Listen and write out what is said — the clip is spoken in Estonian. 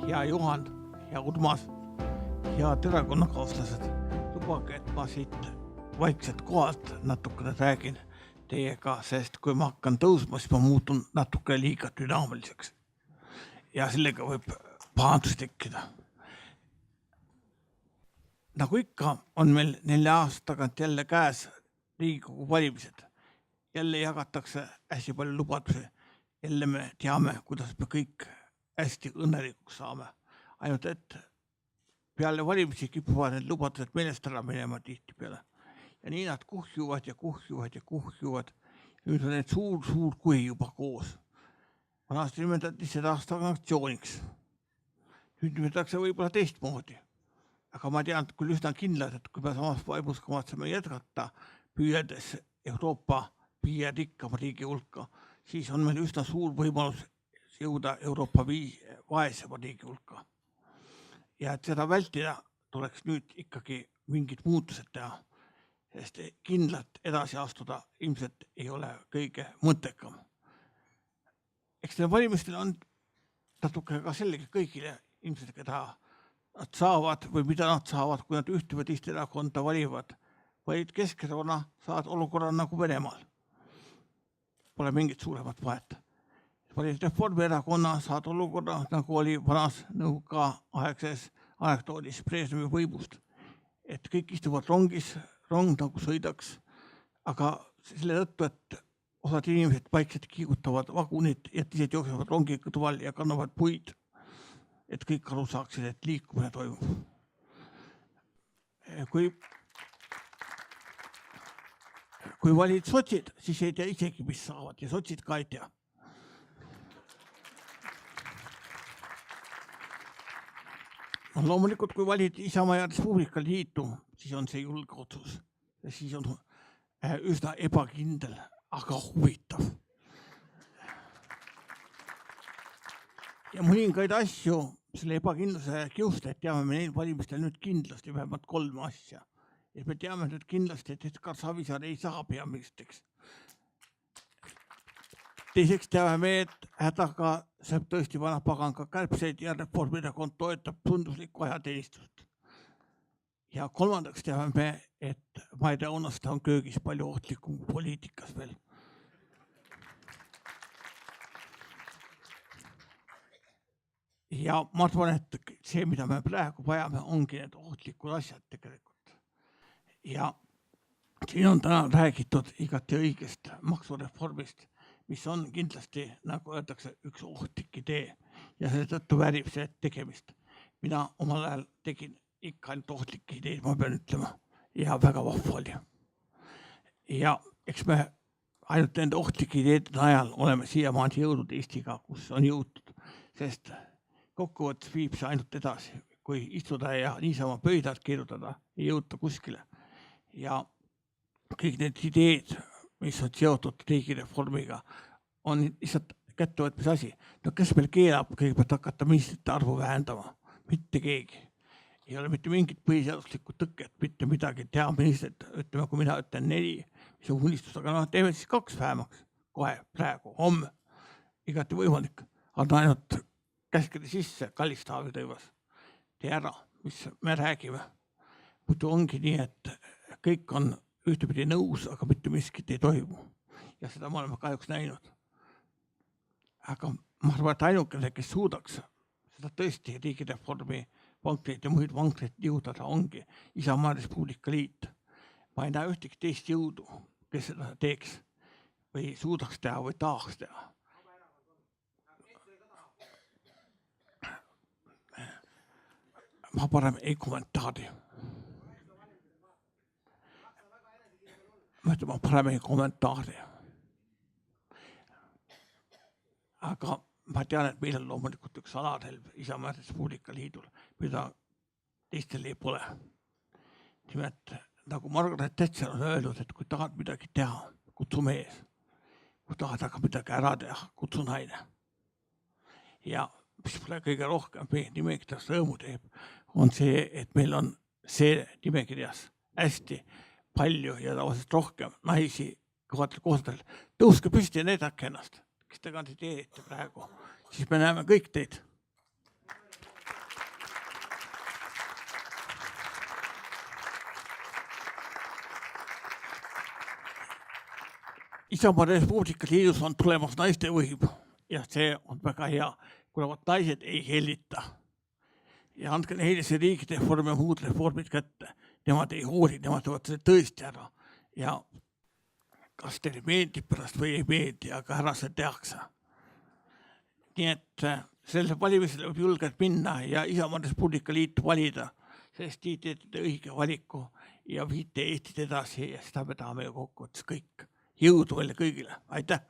hea Juhan, hea Urmas, head erakonnakaaslased, lubage, et ma siit vaikselt kohalt natukene räägin teiega, sest kui ma hakkan tõusma, siis ma muutun natuke liiga dünaamiliseks. Ja sellega võib pahandus tekkida. Nagu ikka on meil 4 aasta tagant jälle käes Riigikogu valimised. Jälle jagatakse hästi palju lubadusi. Jälle me teame, kuidas me kõik hästi õnnelikuks saame. Ainult et peale valimisi kipuvad need lubadused meelest ära minema tihti peale. Ja nii nad kuhjuvad ja kuhjuvad ja kuhjuvad. Nüüd on need suur kuhi juba koos. Vanasti nimetati seda stagnatsiooniks. Nüüd nimetatakse võib-olla teistmoodi. Aga ma tean küll üsna kindlalt, et kui me samas vaimus kavatseme jätkata püüedes Euroopa 5 rikkama riigi hulka, siis on meil üsna suur võimalus jõuda Euroopa 5 vaesema riigi hulka. Ja et seda vältida, tuleks nüüd ikkagi mingid muutused teha, sest kindlalt edasi astuda ilmselt ei ole kõige mõttekam. Eks need valimistel on natuke ka selge kõigile ilmselt, keda nad saavad või mida nad saavad, kui nad ühte või teist erakonda valivad. Valid Keskerakonna, saad olukorra nagu Venemaal. Pole mingit suuremat vahet. Valid Reformierakonna, saad olukorra nagu oli vanas nõuka aegses anekdoodis Brežnevi võimust. Et kõik istuvad rongis, rong nagu sõidaks, aga selle tõttu, et osad inimesed vaikselt kiigutavad vagunid ja teised jooksevad rongi kõrval ja kannavad puid. Et kõik aru saaksid, et liikumine toimub. Kui valid sotsid, siis ei tea isegi, mis saavad ja sotsid ka ei tea. Loomulikult, kui valid Isamaa ja Respublika Liitu, siis on see julge otsus. Ja siis on üsna ebakindel, aga huvitav. Ja mõningaid asju selle ebakindluse kiuste, et teame me neil valimistel nüüd kindlasti vähemalt 3 asja. Et me teame nüüd kindlasti, et Edgar Savisaar ei saa peaministriks. Teiseks teame me, et hädaga saab tõesti vana pagan ka kärbseid ja Reformierakond toetab tunduslikku ajateenistust. Ja kolmandaks teame me, et Maide Aunaste on köögis palju ohtlikum poliitikas veel. Ja ma arvan, et see, mida me praegu vajame, ongi need ohtlikud asjad tegelikult. Ja siin on täna räägitud igati õigest maksureformist, mis on kindlasti, nagu öeldakse, üks ohtlik idee ja selle tõttu väärib see tegemist. Mina omal ajal tegin ikka ainult ohtlikke ideid, ma pean ütlema, ja väga vahva oli. Ja eks me ainult nende ohtlike ideede ajal oleme siiamaani jõudnud Eestiga, kus on jõutud, sest kokkuvõttes viib see ainult edasi, kui istuda ja niisama pöidalt kirjutada ei jõuta kuskile. Ja kõik need ideed, mis on seotud riigireformiga, on lihtsalt kättevõtmise asi. No kes meil keelab kõigepealt hakata ministrite arvu vähendama? Mitte keegi. Ei ole mitte mingit põhiseaduslikku tõket, mitte midagi teha ministrit. Ütleme, kui mina ütlen 4, mis on unistus, aga teeme siis 2 vähemaks. Kohe, praegu, homme. Igati võimalik. Anna ainult käskede sisse, kallis Taavi Rõivas. Tee ära, mis me räägime. Muidu ongi nii, et kõik on ühtepidi nõus, aga mitte miskit ei toimu. Ja seda me oleme kahjuks näinud. Aga ma arvan, et ainukene, kes suudaks seda tõesti riigireformi vankreid ja muid vankreid jõudada ongi Isamaa Respublika Liit. Ma ei näe ühtegi teist jõudu, kes seda teeks või suudaks teha või tahaks teha. Ma parem ei kommentaari. Ma parem ei kommentaari. Aga ma tean, et meil on loomulikult üks alarelv Isamaa Respublika Liidul, mida teistel ei pole. Nimelt, nagu Margaret Thatcher on öeldud, et kui tahad midagi teha, kutsu mees. Kui tahad aga midagi ära teha, kutsu naine. Ja mis pole kõige rohkem meie nimekirjas rõõmu teeb, on see, et meil on see nimekirjas hästi palju ja tavaliselt rohkem naisi kõvatel kohtadel. Tõuske püsti ja näidake ennast, kes te kandideerite praegu. Siis me näeme kõik teid. Isamaa Res Publica Liidus on tulemas naiste võim ja see on väga hea, kuna naised ei hellita. Ja andke neile see riigireform ja muud reformid kätte. Nemad ei hooli, nemad teevad selle tõesti ära. Ja kas teile meeldib pärast või ei meeldi, aga ära see tehakse. Nii et selle valimisele võib julgelt minna ja Isamaa Res Publica Liitu valida, sest te teete õige valiku ja viite Eestit edasi ja seda me tahame ju kokkuvõttes kõik. Jõudu meile kõigile. Aitäh!